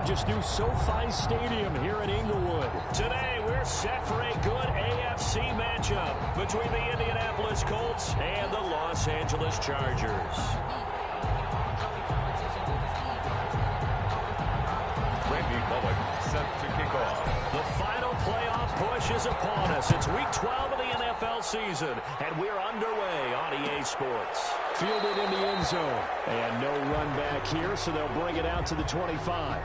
gorgeous new SoFi Stadium here in Inglewood. Today, we're set for a good AFC matchup between the Indianapolis Colts and the Los Angeles Chargers. Randy Bullock set to kick off. The final playoff push is upon us. It's Week 12 of the NFL season, and we're underway on EA Sports. Fielded in the end zone. And no run back here, so they'll bring it out to the 25.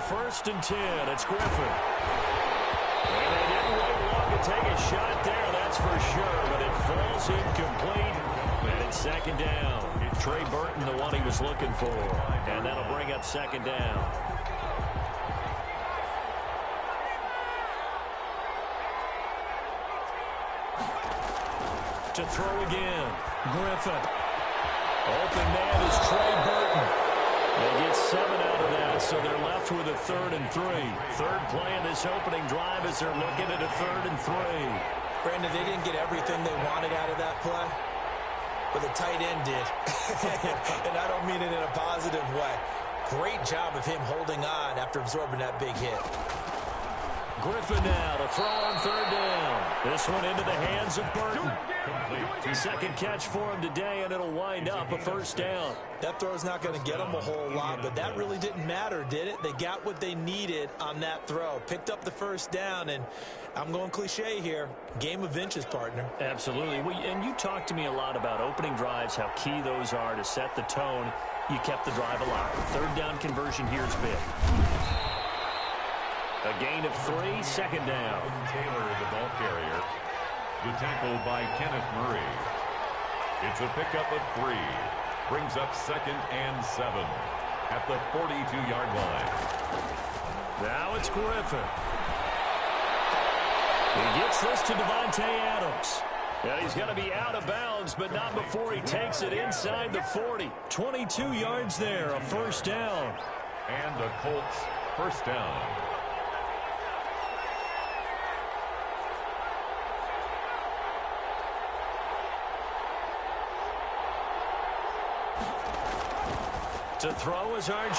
First and 10, it's Griffin. And they didn't wait long to take a shot there, that's for sure, but it falls incomplete, and it's second down. Trey Burton, the one he was looking for, and that'll bring up second down. To throw again, Griffin. Open man is Trey Burton. They get 7 out of that, so they're left with a 3rd and 3. Third play in this opening drive as they're looking at a 3rd and 3. Brandon, they didn't get everything they wanted out of that play, but the tight end did. And I don't mean it in a positive way. Great job of him holding on after absorbing that big hit. Griffin now to throw on 3rd down. This one into the hands of Burton. Second catch for him today, and it'll wind up a 1st down. That throw's not going to get them a whole lot, but that really didn't matter, did it? They got what they needed on that throw. Picked up the 1st down, and I'm going cliche here. Game of inches, partner. Absolutely. And you talked to me a lot about opening drives, how key those are to set the tone. You kept the drive alive. 3rd down conversion here is big. A gain of 3, 2nd down. Taylor, the ball carrier. The tackle by Kenneth Murray. It's a pickup of 3. Brings up 2nd and 7 at the 42-yard line. Now it's Griffin. He gets this to Devontae Adams. And he's going to be out of bounds, but not before he takes it inside the 40. 22 yards there, a 1st down. And the Colts 1st down. To throw is RG3.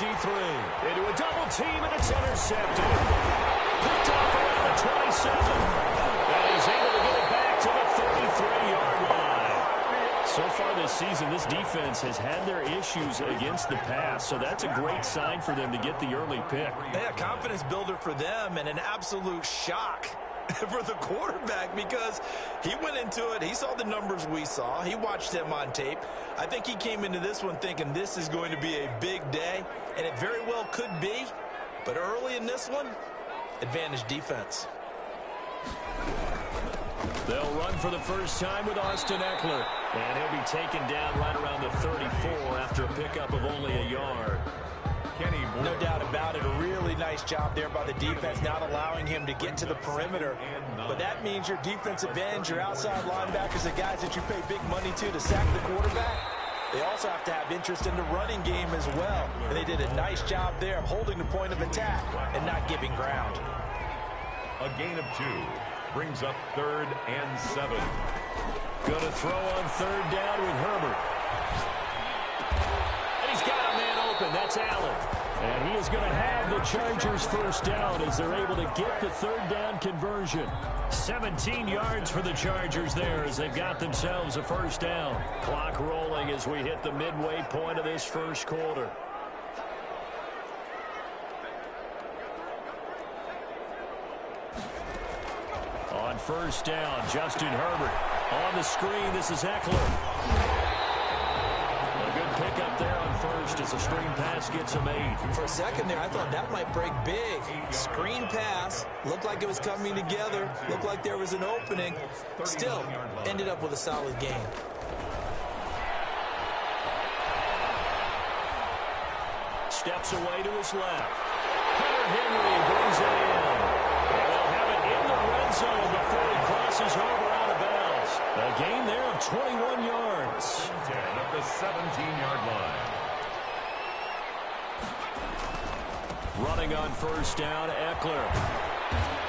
Into a double team, and it's intercepted. Picked off around the 27. And he's able to get it back to the 33-yard line. So far this season, this defense has had their issues against the pass, so that's a great sign for them to get the early pick. Yeah, confidence builder for them, and an absolute shock for the quarterback, because he went into it, he saw the numbers we saw, he watched them on tape. I think he came into this one thinking this is going to be a big day, and it very well could be, but early in this one, advantage defense. They'll run for the first time with Austin Eckler, and he'll be taken down right around the 34 after a pickup of only a yard. No doubt about it. A really nice job there by the defense, not allowing him to get to the perimeter. But that means your defensive ends, your outside linebackers, the guys that you pay big money to sack the quarterback, they also have to have interest in the running game as well. And they did a nice job there of holding the point of attack and not giving ground. A gain of 2 brings up 3rd and 7. Going to throw on 3rd down with Herbert. And he's got a man open. That's Allen. And he is going to have the Chargers 1st down as they're able to get the 3rd down conversion. 17 yards for the Chargers there as they've got themselves a 1st down. Clock rolling as we hit the midway point of this 1st quarter. On 1st down, Justin Herbert. On the screen, this is Eckler. A good pickup there on 1st as the screen pass gets him 8. For a second there, I thought that might break big. Screen pass. Looked like it was coming together. Looked like there was an opening. Still, ended up with a solid game. Steps away to his left. Hunter Henry brings it in. And they'll have it in the red zone before he crosses over of 21 yards. 10 at the 17-yard line. Running on first down, Eckler.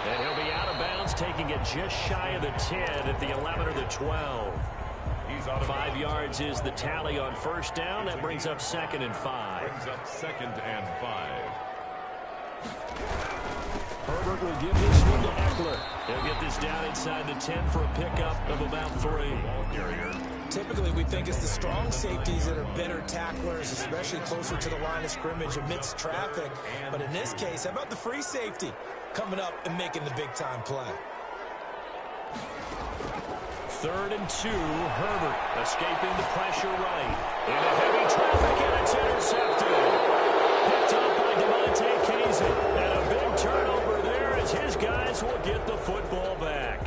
And he'll be out of bounds, taking it just shy of the 10 at the 11 or the 12. 5 yards is the tally on first down. That brings up 2nd and 5. Brings up 2nd and 5. Herbert will give this one to Eckler. He'll get this down inside the 10 for a pickup of about 3. Ball carrier. Typically, we think it's the strong safeties that are better tacklers, especially closer to the line of scrimmage amidst traffic. But in this case, how about the free safety coming up and making the big-time play? 3rd and 2, Herbert escaping the pressure right. Into heavy traffic, and it's intercepted. Picked up by Demonte Kazin. And a big turnover there as his guys will get the football back.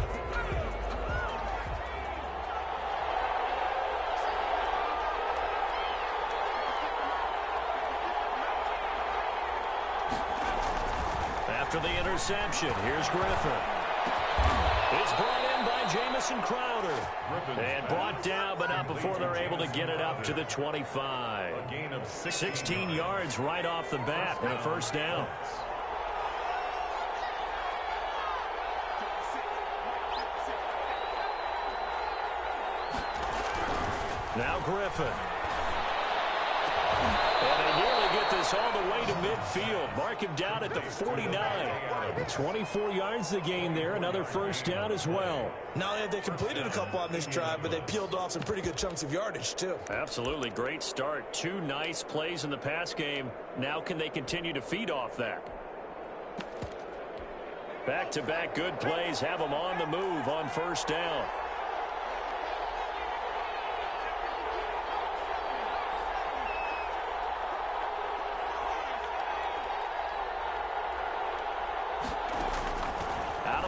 After the interception, here's Griffin. It's brought in by Jamison Crowder. And brought down, but not before they're able to get it up to the 25. A gain of 16 yards right off the bat and a first down. Now Griffin. And they nearly get this all the way to midfield. Mark him down at the 49. 24 yards the gain there. Another first down as well. Not only have they completed a couple on this drive, but they peeled off some pretty good chunks of yardage, too. Absolutely. Great start. 2 nice plays in the pass game. Now can they continue to feed off that? Back-to-back good plays have them on the move on first down.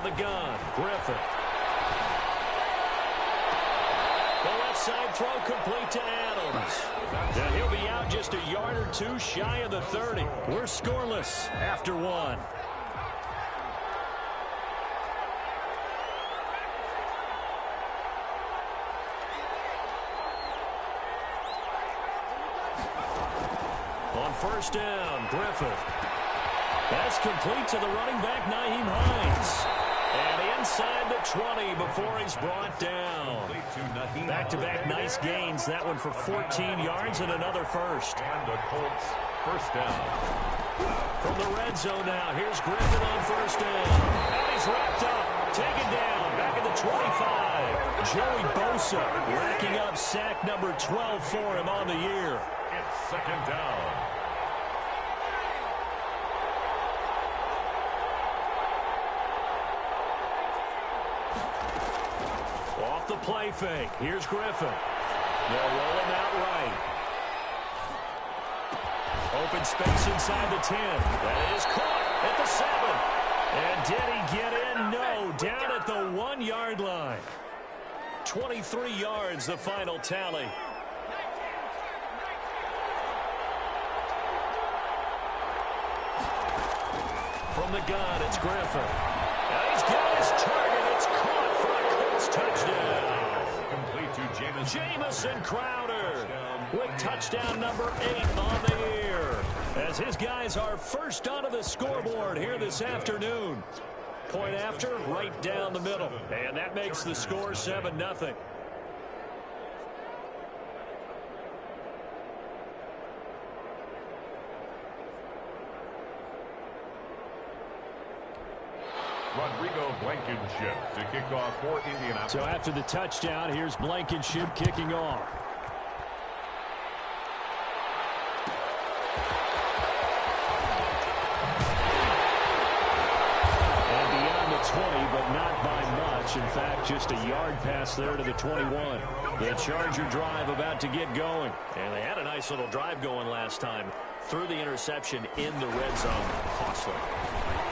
The gun, Griffin. The left side throw complete to Adams. Now he'll be out just a yard or 2 shy of the 30. We're scoreless after 1. On first down, Griffin. That's complete to the running back, Nyheim Hines. And inside the 20 before he's brought down. Back-to-back nice gains. That one for 14 yards and another first. And the Colts first down. From the red zone now, here's Griffin on first down. And he's wrapped up, taken down, back at the 25. Joey Bosa racking up sack number 12 for him on the year. It's 2nd down. Off the play fake. Here's Griffin. They'll roll him out right. Open space inside the 10. That is caught at the 7. And did he get in? No. Down at the 1-yard line. 23 yards, the final tally. From the gun, it's Griffin. And he's got his target. It's caught for a Colts touchdown. Complete to Jamison Crowder with touchdown number 8 on the year. As his guys are first onto the scoreboard here this afternoon. Point after, right down the middle. And that makes the score 7-0. Rodrigo Blankenship to kick off for Indianapolis. So after the touchdown, here's Blankenship kicking off. And beyond the 20, but not by much. In fact, just a yard pass there to the 21. The Charger drive about to get going. And they had a nice little drive going last time. Threw the interception in the red zone. Costly.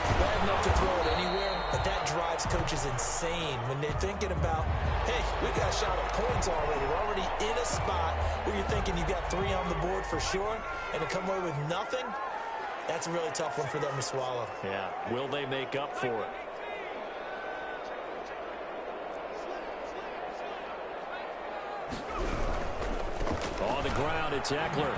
Bad enough to throw it anywhere, but that drives coaches insane when they're thinking about, hey, we got a shot at points already. We're already in a spot where you're thinking you got 3 on the board for sure, and to come away with nothing, that's a really tough one for them to swallow. Yeah, will they make up for it? the ground. It's Eckler.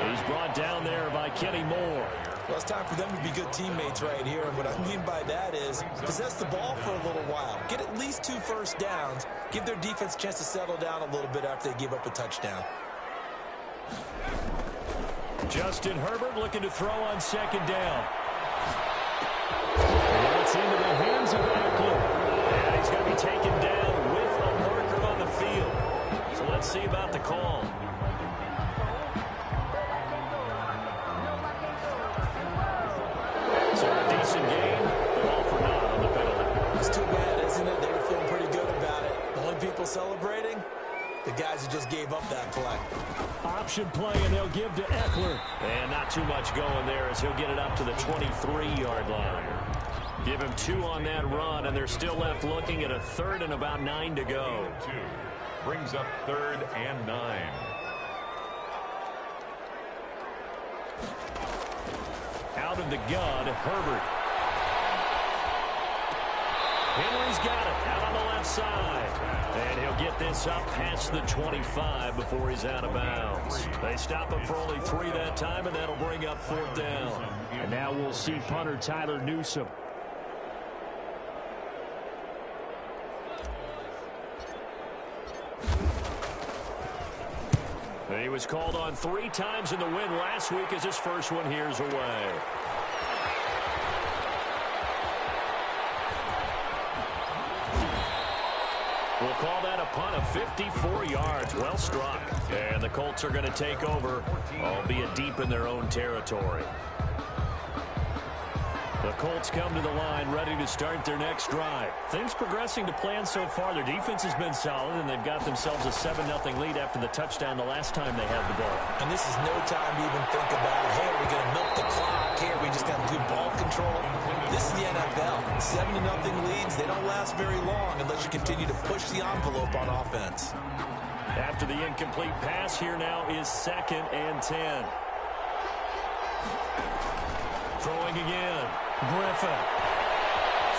He's brought down there by Kenny Moore. Well, it's time for them to be good teammates right here. And what I mean by that is possess the ball for a little while. Get at least 2 first downs. Give their defense a chance to settle down a little bit after they give up a touchdown. Justin Herbert looking to throw on second down. That's into the hands of Eckler. And he's going to be taken down with a marker on the field. So let's see about the call. So a decent game, but all for naught on the penalty. It's too bad, isn't it? They were feeling pretty good about it. The only people celebrating, the guys who just gave up that play. Option play, and they'll give to Eckler. And not too much going there as he'll get it up to the 23-yard line. Give him 2 on that run, and they're still left looking at a 3rd and about 9 to go. Brings up 3rd and 9. Out of the gun, Herbert. Henry's got it out on the left side. And he'll get this up past the 25 before he's out of bounds. They stop him for only 3 that time, and that'll bring up 4th down. And now we'll see punter Tyler Newsome. He was called on 3 times in the win last week as his first one here's away. We'll call that a punt of 54 yards. Well struck. And the Colts are going to take over, albeit deep in their own territory. The Colts come to the line ready to start their next drive. Things progressing to plan so far. Their defense has been solid, and they've got themselves a 7-0 lead after the touchdown the last time they had the ball. And this is no time to even think about, hey, are we going to milk the clock? Hey, are we just going to do ball control? This is the NFL. 7-0 leads, they don't last very long unless you continue to push the envelope on offense. After the incomplete pass, here now is 2nd and 10. Throwing again. Griffin.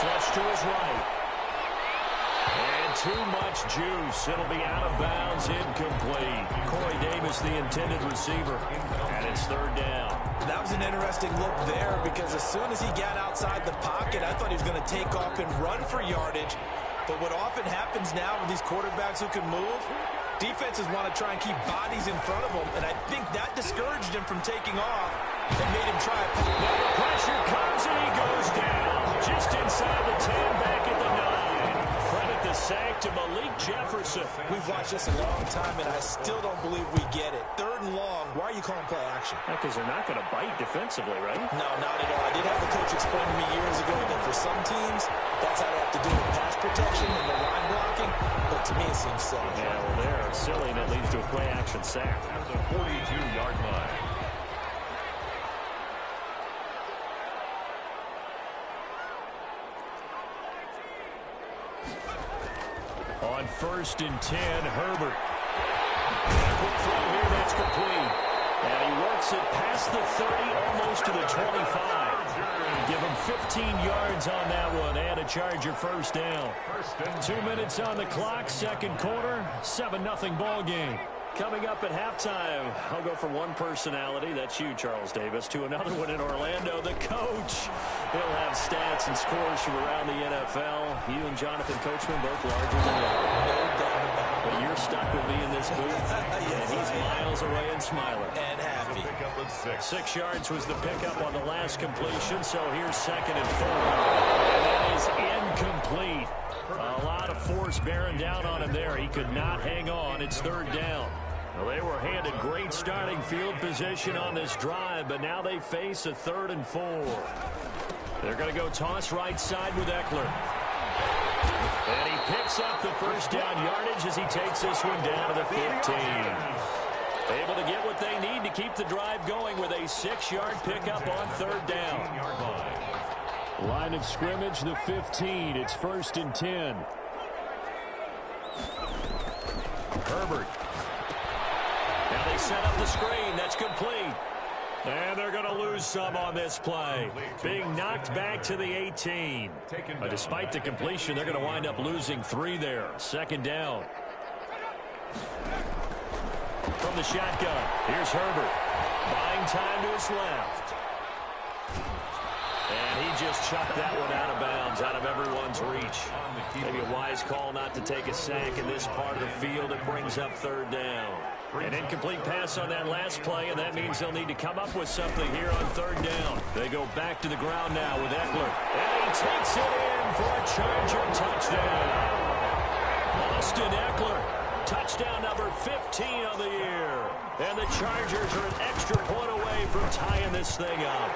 Flush to his right. And too much juice. It'll be out of bounds, incomplete. Corey Davis, the intended receiver. And it's 3rd down. That was an interesting look there because as soon as he got outside the pocket, I thought he was going to take off and run for yardage. But what often happens now with these quarterbacks who can move, defenses want to try and keep bodies in front of them, and I think that discouraged him from taking off and made him try. Now the pressure comes, and he goes down. Just inside the 10, back at the 9. Credit the sack to Malik Jefferson. We've watched this a long time, and I still don't believe we get it. 3rd and long. Why are you calling play action? Because they're not going to bite defensively, right? No, not at all. I did have the coach explain to me years ago that for some teams, that's how they have to do it. Pass protection and the line blocking. But to me, it seems silly. Yeah, well, they're silly, and it leads to a play-action sack. At the 42-yard line. On 1st and 10, Herbert. Quick throw here, that's complete. And he works it past the 30, almost to the 25. Give him 15 yards on that one, and a Charger 1st down. 2 minutes on the clock, 2nd quarter, 7-0 ball game. Coming up at halftime, I'll go from one personality, that's you, Charles Davis, to another one in Orlando, the coach. He'll have stats and scores from around the NFL. You and Jonathan Coachman both larger than life. But you're stuck with me in this booth, and he's miles away and smiling. And happy. 6 yards was the pickup on the last completion, so here's 2nd and 4. And that is incomplete. A lot of force bearing down on him there. He could not hang on. It's 3rd down. Well, they were handed great starting field position on this drive, but now they face a 3rd and 4. They're going to go toss right side with Eckler. And he picks up the 1st down yardage as he takes this one down to the 15. Able to get what they need to keep the drive going with a 6-yard pickup on 3rd down. Line of scrimmage, the 15. It's 1st and 10. Herbert. Now they set up the screen. That's complete. And they're going to lose some on this play. Being knocked back to the 18. But despite the completion, they're going to wind up losing 3 there. 2nd down. From the shotgun, here's Herbert. Buying time to his left. And he just chucked that one out of bounds, out of everyone's reach. Maybe a wise call not to take a sack in this part of the field. It brings up third down. An incomplete pass on that last play, and that means they'll need to come up with something here on third down. They go back to the ground now with Eckler. And he takes it in for a Charger touchdown. Austin Eckler, touchdown number 15 on the year. And the Chargers are an extra point away from tying this thing up.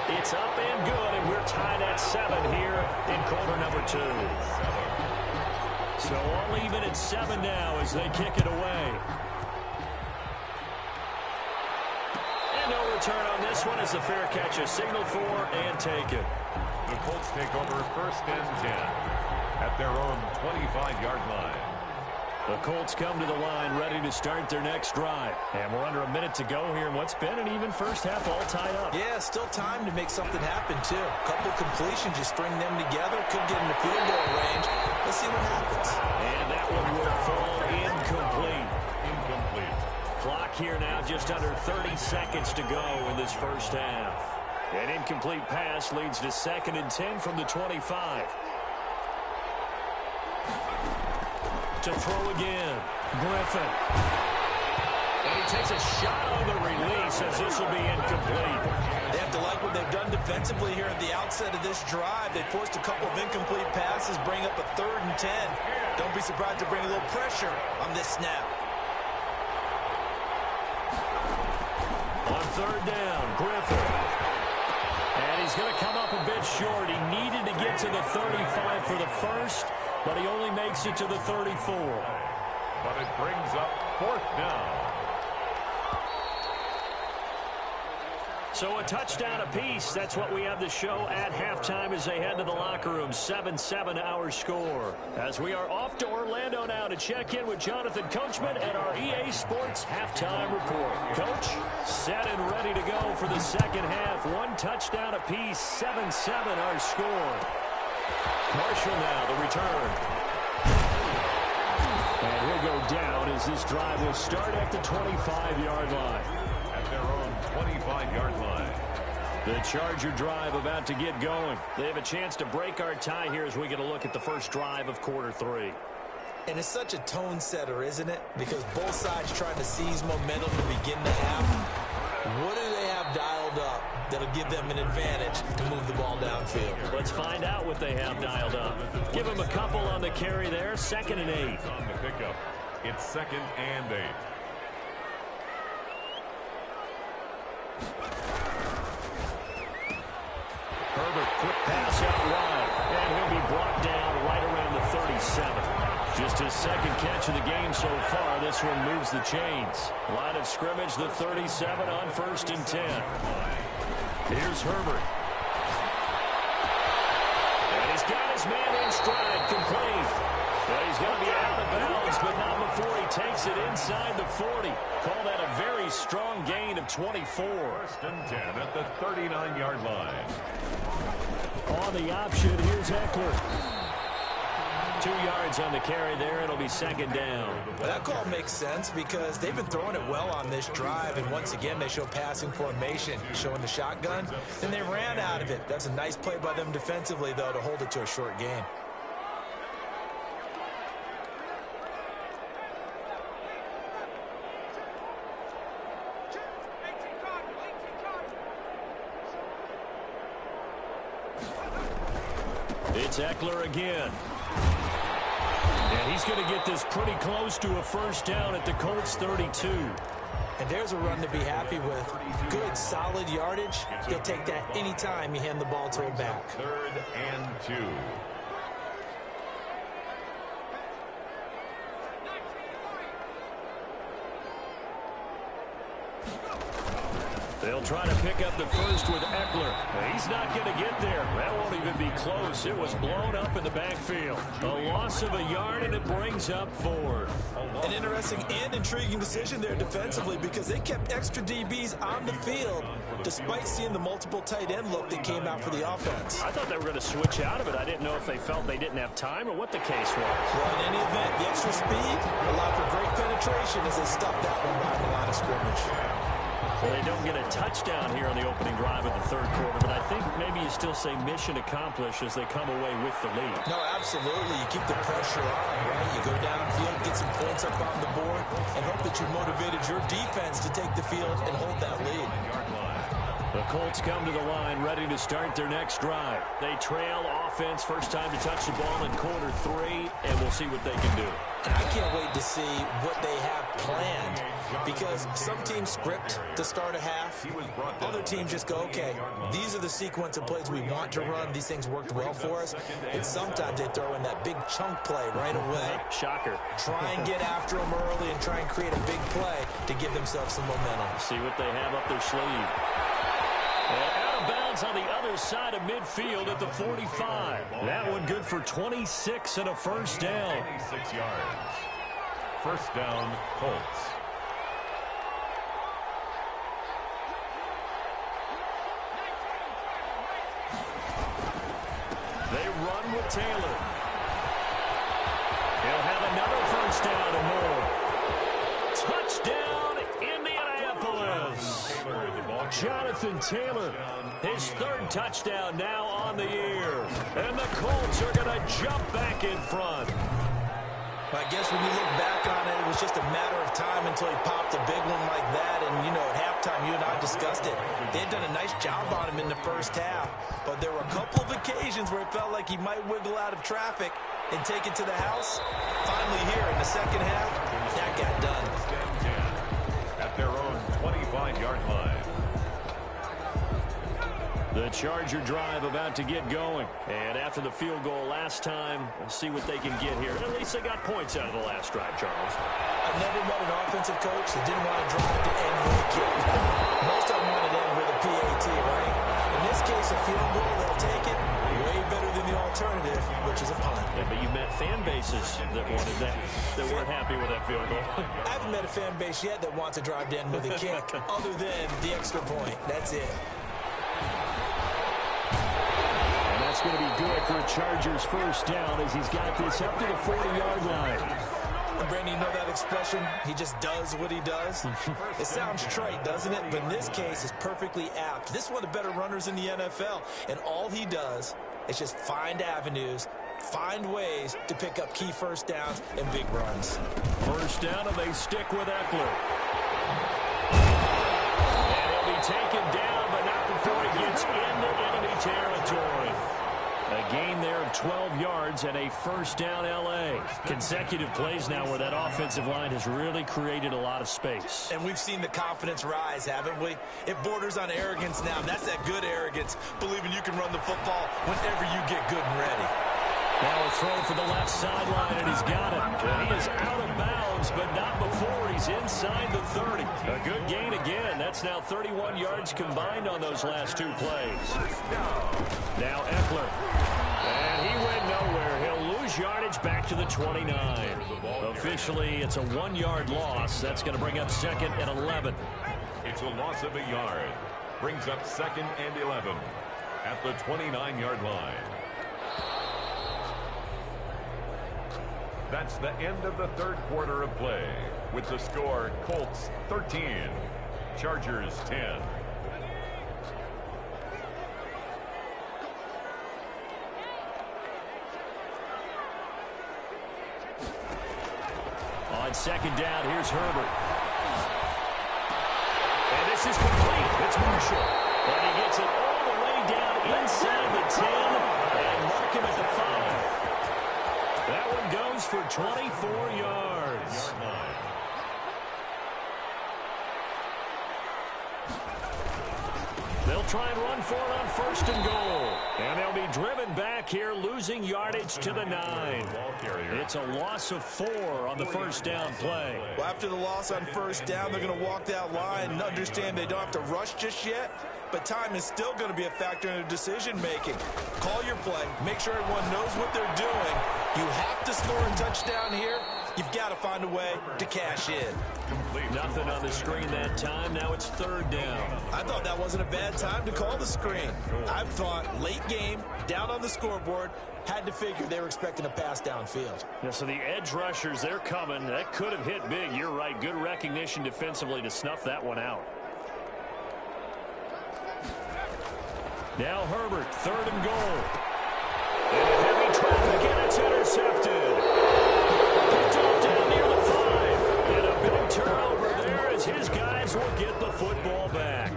It's up and good, and we're tied at 7 here in quarter number 2. So all even at 7 now as they kick it away. And no return on this one as the fair catch is signaled for and taken. The Colts take over first and 10 at their own 25-yard line. The Colts come to the line ready to start their next drive. And we're under a minute to go here in what's been an even first half all tied up. Yeah, still time to make something happen, too. A couple completions, you string them together, could get into field goal range. Let's see what happens. And that one will fall incomplete. Incomplete. Clock here now just under 30 seconds to go in this first half. An incomplete pass leads to 2nd and 10 from the 25. To throw again, Griffin. And he takes a shot on the release as this will be incomplete. They have to like what they've done defensively here at the outset of this drive. They forced a couple of incomplete passes, bring up a 3rd and 10. Don't be surprised to bring a little pressure on this snap. On third down, Griffin. And he's going to come up a bit short. He needed to get to the 35 for the first, but he only makes it to the 34. But it brings up 4th down. So a touchdown apiece. That's what we have to show at halftime as they head to the locker room. 7-7 our score. As we are off to Orlando now to check in with Jonathan Coachman at our EA Sports Halftime Report. Coach, set and ready to go for the second half. 1 touchdown apiece. 7-7 our score. Marshall now, the return. And he'll go down as this drive will start at the 25-yard line. At their own 25-yard line. The Charger drive about to get going. They have a chance to break our tie here as we get a look at the first drive of quarter 3. And it's such a tone setter, isn't it? Because both sides trying to seize momentum to begin the half. What do they have dialed up that'll give them an advantage to move the ball downfield? Let's find out what they have dialed up. Give them a couple on the carry there. 2nd and 8. On the pickup, it's 2nd and 8. Herbert, quick pass out wide. And he'll be brought down right around the 37. Just his 2nd catch of the game so far. This one moves the chains. Line of scrimmage, the 37 on 1st and 10. Here's Herbert. And he's got his man in stride, complete. Well, he's going to be out of bounds, but not before he takes it inside the 40. Call that a very strong gain of 24. 1st and 10 at the 39-yard line. On the option, here's Eckler. 2 yards on the carry there. It'll be 2nd down. Well, that call makes sense because they've been throwing it well on this drive, and once again they show passing formation, showing the shotgun, and they ran out of it. That's a nice play by them defensively, though, to hold it to a short gain. It's Eckler again. And he's going to get this pretty close to a first down at the Colts 32. And there's a run to be happy with. Good, solid yardage. He'll take that anytime you hand the ball to him back. 3rd and 2. They'll try to pick up the first with Eckler. He's not going to get there. That won't even be close. It was blown up in the backfield. A loss of a yard, and it brings up 4. An interesting and intriguing decision there defensively because they kept extra DBs on the field despite seeing the multiple tight end look that came out for the offense. I thought they were going to switch out of it. I didn't know if they felt they didn't have time or what the case was. Well, in any event, the extra speed allowed for great penetration as they stuffed that one by the line of scrimmage. Well, they don't get a touchdown here on the opening drive of the third quarter, but I think maybe you still say mission accomplished as they come away with the lead. No, absolutely. You keep the pressure on, right? You go downfield, get some points up on the board, and hope that you motivated your defense to take the field and hold that lead. The Colts come to the line ready to start their next drive. They trail offense, first time to touch the ball in quarter 3, and we'll see what they can do. And I can't wait to see what they have planned because some teams script to start a half. Other teams just go, okay, these are the sequence of plays we want to run. These things worked well for us. And sometimes they throw in that big chunk play right away. Shocker. Try and get after them early and try and create a big play to give themselves some momentum. See what they have up their sleeve. And out of bounds on the other side of midfield at the 45. That one good for 26 and a first down. 26 yards. First down, Colts. They run with Taylor. He'll have another first down and more. Touchdown, Indianapolis. Jonathan Taylor, his third touchdown now on the year. And the Colts are going to jump back in front. I guess when you look back on it, it was just a matter of time until he popped a big one like that. And, you know, at halftime, you and I discussed it. They had done a nice job on him in the first half. But there were a couple of occasions where it felt like he might wiggle out of traffic and take it to the house. Finally here in the second half, that got done. At their own 25-yard line. The Charger drive about to get going. And after the field goal last time, we'll see what they can get here. At least they got points out of the last drive, Charles. I've never met an offensive coach that didn't want to drive to end with a kick. Most of them wanted to end with a PAT, right? In this case, a field goal, they'll take it. Way better than the alternative, which is a punt. Yeah, but you met fan bases that wanted that weren't happy with that field goal. I haven't met a fan base yet that wants to drive to end with a kick other than the extra point. That's it. That's going to be good for a Chargers first down as he's got this up to the 40-yard line. Brandon, you know that expression? He just does what he does? It sounds trite, doesn't it? But in this case, it's perfectly apt. This is one of the better runners in the NFL. And all he does is just find avenues, find ways to pick up key first downs and big runs. First down, and they stick with Eckler. And he'll be taken down, but not before he gets into enemy territory. A gain there of 12 yards and a first down L.A. Consecutive plays now where that offensive line has really created a lot of space. And we've seen the confidence rise, haven't we? It borders on arrogance now, and that's that good arrogance, believing you can run the football whenever you get good and ready. Now a throw for the left sideline, and he's got it. And he is out of bounds, but not before he's inside the 30. A good gain again. That's now 31 yards combined on those last two plays. Now Eckler. And he went nowhere. He'll lose yardage back to the 29. Officially, it's a 1-yard loss. That's going to bring up second and 11. It's a loss of a yard. Brings up second and 11 at the 29-yard line. That's the end of the third quarter of play. With the score, Colts 13, Chargers 10. On second down, here's Herbert. And this is complete. It's Marshall. And he gets it all the way down inside the 10 and mark him at the 5. That one goes for 24 yards. They'll try and run for it on 1st and goal. And they'll be driven back here, losing yardage to the 9. It's a loss of 4 on the 1st down play. Well, after the loss on 1st down, they're going to walk that line and understand they don't have to rush just yet. But time is still going to be a factor in their decision-making. Call your play. Make sure everyone knows what they're doing. You have to score a touchdown here. You've got to find a way to cash in. Nothing on the screen that time. Now it's 3rd down. I thought that wasn't a bad time to call the screen. I've thought late game, down on the scoreboard, had to figure they were expecting a pass downfield. Yeah, so the edge rushers, they're coming. That could have hit big. You're right. Good recognition defensively to snuff that one out. Now Herbert, 3rd and goal. And heavy traffic, and it's intercepted. Picked off down near the 5. And a big turnover there as his guys will get the football back.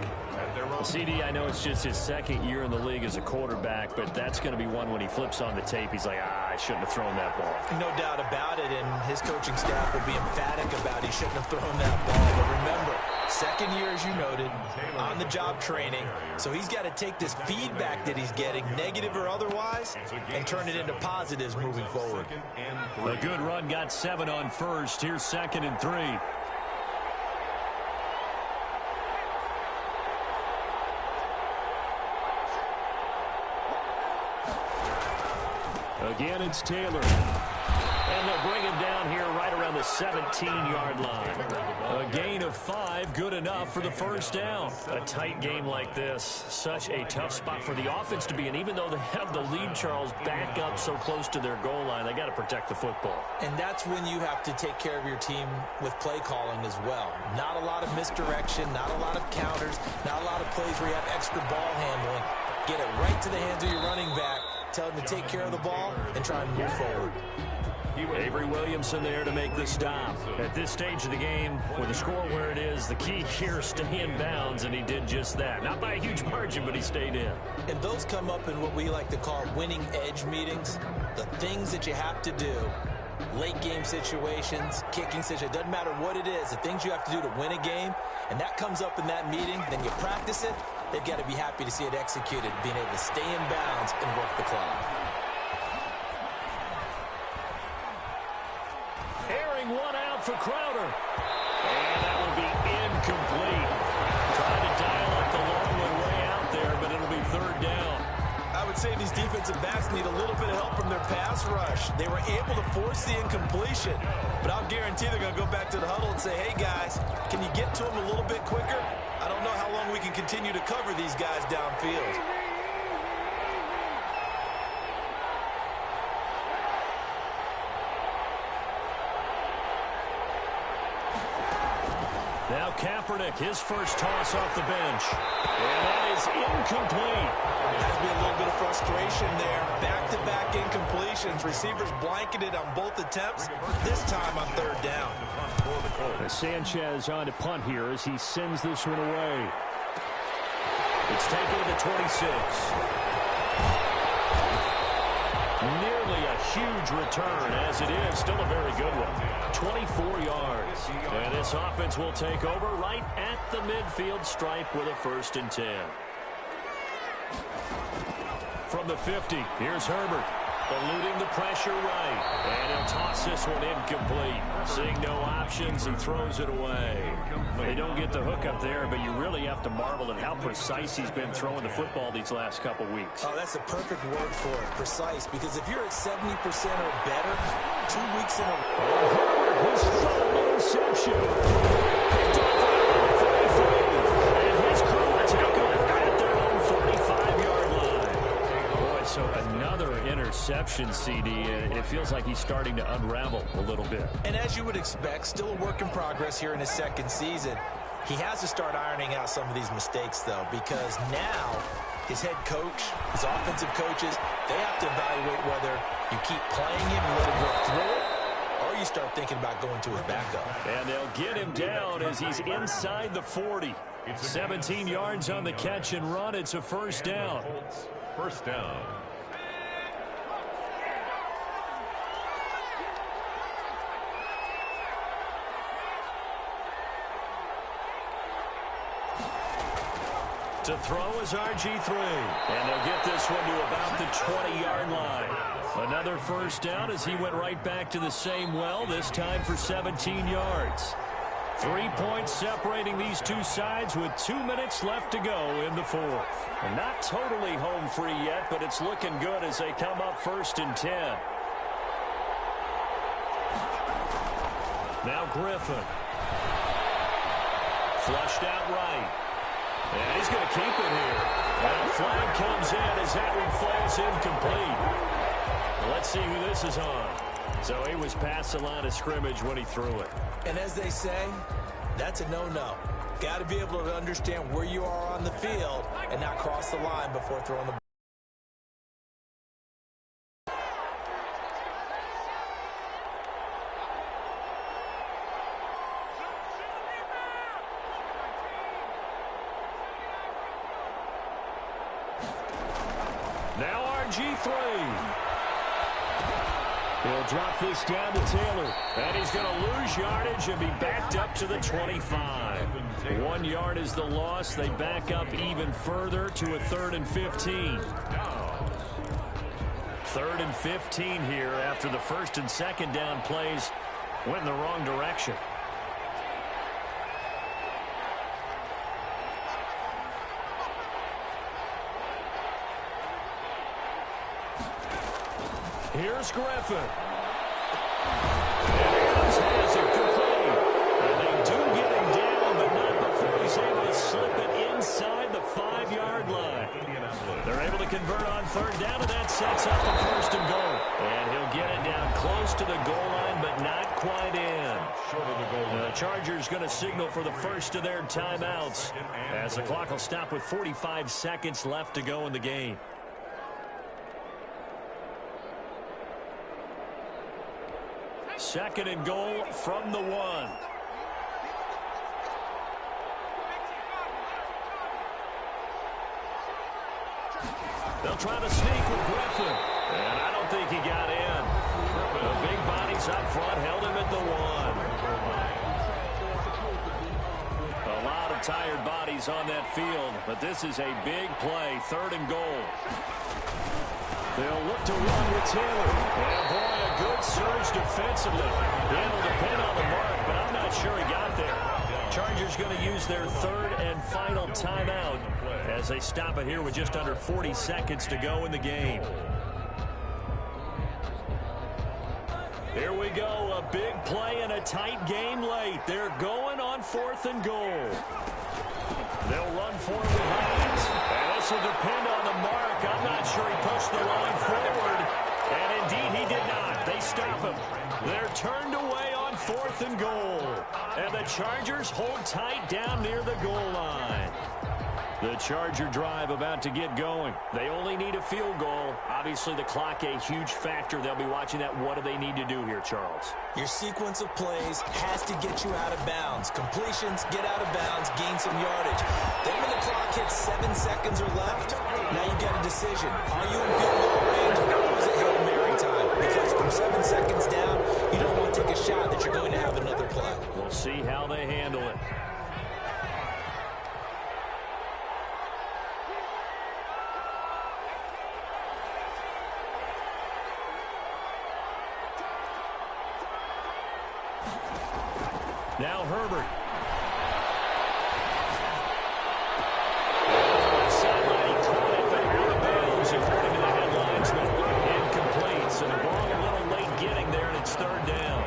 CD, I know it's just his 2nd year in the league as a quarterback, but that's going to be one when he flips on the tape. He's like, I shouldn't have thrown that ball. No doubt about it, and his coaching staff will be emphatic about he shouldn't have thrown that ball. But remember, 2nd year, as you noted, on-the-job training. So he's got to take this feedback that he's getting, negative or otherwise, and turn it into positives moving forward. A good run, got 7 on 1st. Here's 2nd and 3. Again, it's Taylor. And they'll bring him down here right around the 17-yard line. A gain of 5, good enough for the 1st down. A tight game like this, such a tough spot for the offense to be in. Even though they have the lead, Charles, back up so close to their goal line, they got to protect the football. And that's when you have to take care of your team with play calling as well. Not a lot of misdirection, not a lot of counters, not a lot of plays where you have extra ball handling. Get it right to the hands of your running back. Tell him to take care of the ball and try and move forward. Avery Williamson there to make the stop. At this stage of the game, with the score where it is, the key here is stay in bounds, and he did just that. Not by a huge margin, but he stayed in. And those come up in what we like to call winning edge meetings. The things that you have to do, late game situations, kicking situations, doesn't matter what it is, the things you have to do to win a game, and that comes up in that meeting, then you practice it. They've got to be happy to see it executed, being able to stay in bounds and work the clock. Airing one out for Crowder. And that will be incomplete. Trying to dial up the long one way out there, but it'll be 3rd down. I would say these defensive backs need a little bit of help from their pass rush. They were able to force the incompletion, but I'll guarantee they're going to go back to the huddle and say, hey, guys, can you get to them a little bit quicker? I don't know how long we can continue to cover these guys downfield. Now Kaepernick, his first toss off the bench. And that is incomplete. Has been a little bit of frustration there. Back-to-back incompletions. Receivers blanketed on both attempts, this time on 3rd down. Sanchez on to punt here as he sends this one away. It's taken to the 26. Nearly a huge return, as it is. Still a very good one. 24 yards. And this offense will take over right at the midfield stripe with a 1st and 10. From the 50, here's Herbert. Eluding the pressure right. And he'll toss this one incomplete. Seeing no options, he throws it away. They don't get the hook up there, but you really have to marvel at how precise he's been throwing the football these last couple weeks. Oh, that's the perfect word for it, precise. Because if you're at 70% or better, 2 weeks in a row. Herbert, his third interception. Picked off around the 45. And his crew attack off at their own 45-yard line. Boy, so another interception, CD. It feels like he's starting to unravel a little bit. And as you would expect, still a work in progress here in his 2nd season. He has to start ironing out some of these mistakes, though, because now his head coach, his offensive coaches, they have to evaluate whether you keep playing him and let him work through it, or you start thinking about going to his backup. And they'll get him down as he's inside the 40. 17 yards on the catch and run. It's a 1st down. 1st down. To throw is RG3. And they'll get this one to about the 20-yard line. Another first down as he went right back to the same well, this time for 17 yards. 3 points separating these two sides with 2 minutes left to go in the fourth. And not totally home free yet, but it's looking good as they come up 1st and 10. Now Griffin. Flushed out right. And he's going to keep it here. And a flag comes in as that one falls incomplete. Let's see who this is on. So he was past the line of scrimmage when he threw it. And as they say, that's a no-no. Got to be able to understand where you are on the field and not cross the line before throwing the ball. Now RG3. He'll drop this down to Taylor. And he's going to lose yardage and be backed up to the 25. 1 yard is the loss. They back up even further to a 3rd and 15. 3rd and 15 here after the 1st and 2nd down plays went in the wrong direction. Here's Griffin. And has it complete. And they do get him down, but not before he's able to slip it inside the 5-yard line. They're able to convert on 3rd down, and that sets up a 1st and goal. And he'll get it down close to the goal line, but not quite in. The Chargers going to signal for the first of their timeouts as the clock will stop with 45 seconds left to go in the game. Second and goal from the 1. They'll try to sneak with Griffin. And I don't think he got in. The big bodies up front held him at the 1. A lot of tired bodies on that field, but this is a big play. 3rd and goal. They'll look to run with Taylor. And boy, a good surge defensively. It'll depend on the mark, but I'm not sure he got there. Chargers going to use their 3rd and final timeout as they stop it here with just under 40 seconds to go in the game. Here we go, a big play and a tight game late. They're going on 4th and goal. They'll run for it with Hines. And this will depend on the mark. I'm not sure he pushed the line forward. And indeed he did not. They stop him. They're turned away on 4th and goal. And the Chargers hold tight down near the goal line. The Charger drive about to get going. They only need a field goal. Obviously, the clock a huge factor. They'll be watching that. What do they need to do here, Charles? Your sequence of plays has to get you out of bounds. Completions, get out of bounds, gain some yardage. Then when the clock hits 7 seconds or left, now you got a decision. Are you in field goal range or is it Hail Mary time? Because from 7 seconds down, you don't want to take a shot that you're going to have another play. We'll see how they handle it. Now Herbert. Sideline, he caught it, but out of bounds, according to the headlines, but incomplete. So the ball a little late getting there, and it's 3rd down.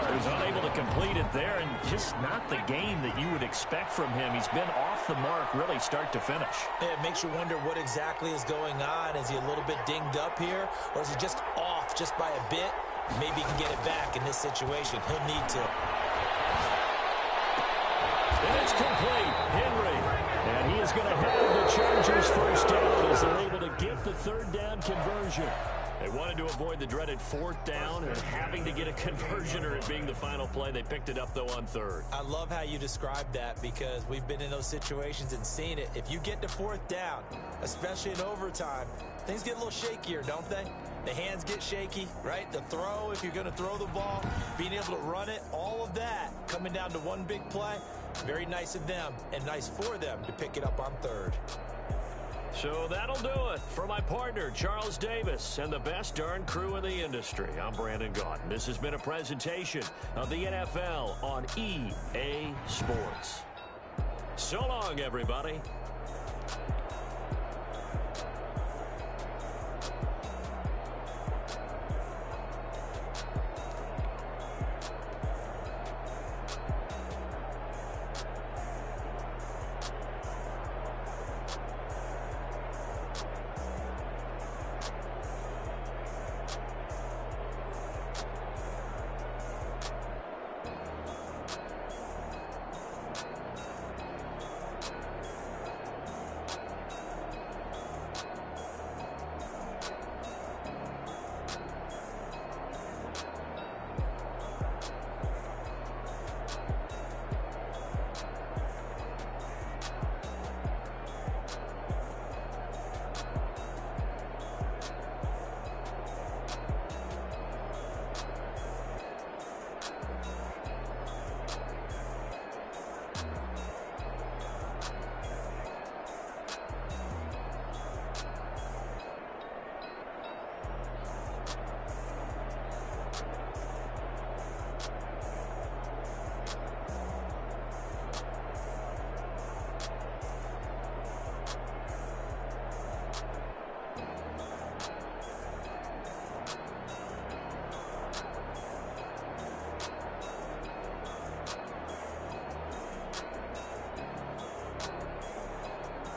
He was unable to complete it there, and just not the game that you would expect from him. He's been off the mark, really, start to finish. Yeah, it makes you wonder what exactly is going on. Is he a little bit dinged up here, or is he just off just by a bit? Maybe he can get it back in this situation. He'll need to. And it's complete. Henry. And he is going to have the Chargers first down as they're able to get the 3rd down conversion. They wanted to avoid the dreaded fourth down and having to get a conversion or it being the final play. They picked it up, though, on third. I love how you described that because we've been in those situations and seen it. If you get to fourth down, especially in overtime, things get a little shakier, don't they? The hands get shaky, right? The throw, if you're going to throw the ball, being able to run it, all of that coming down to one big play. Very nice of them and nice for them to pick it up on third. So that'll do it for my partner, Charles Davis, and the best darn crew in the industry. I'm Brandon Gaudin. This has been a presentation of the NFL on EA Sports. So long, everybody.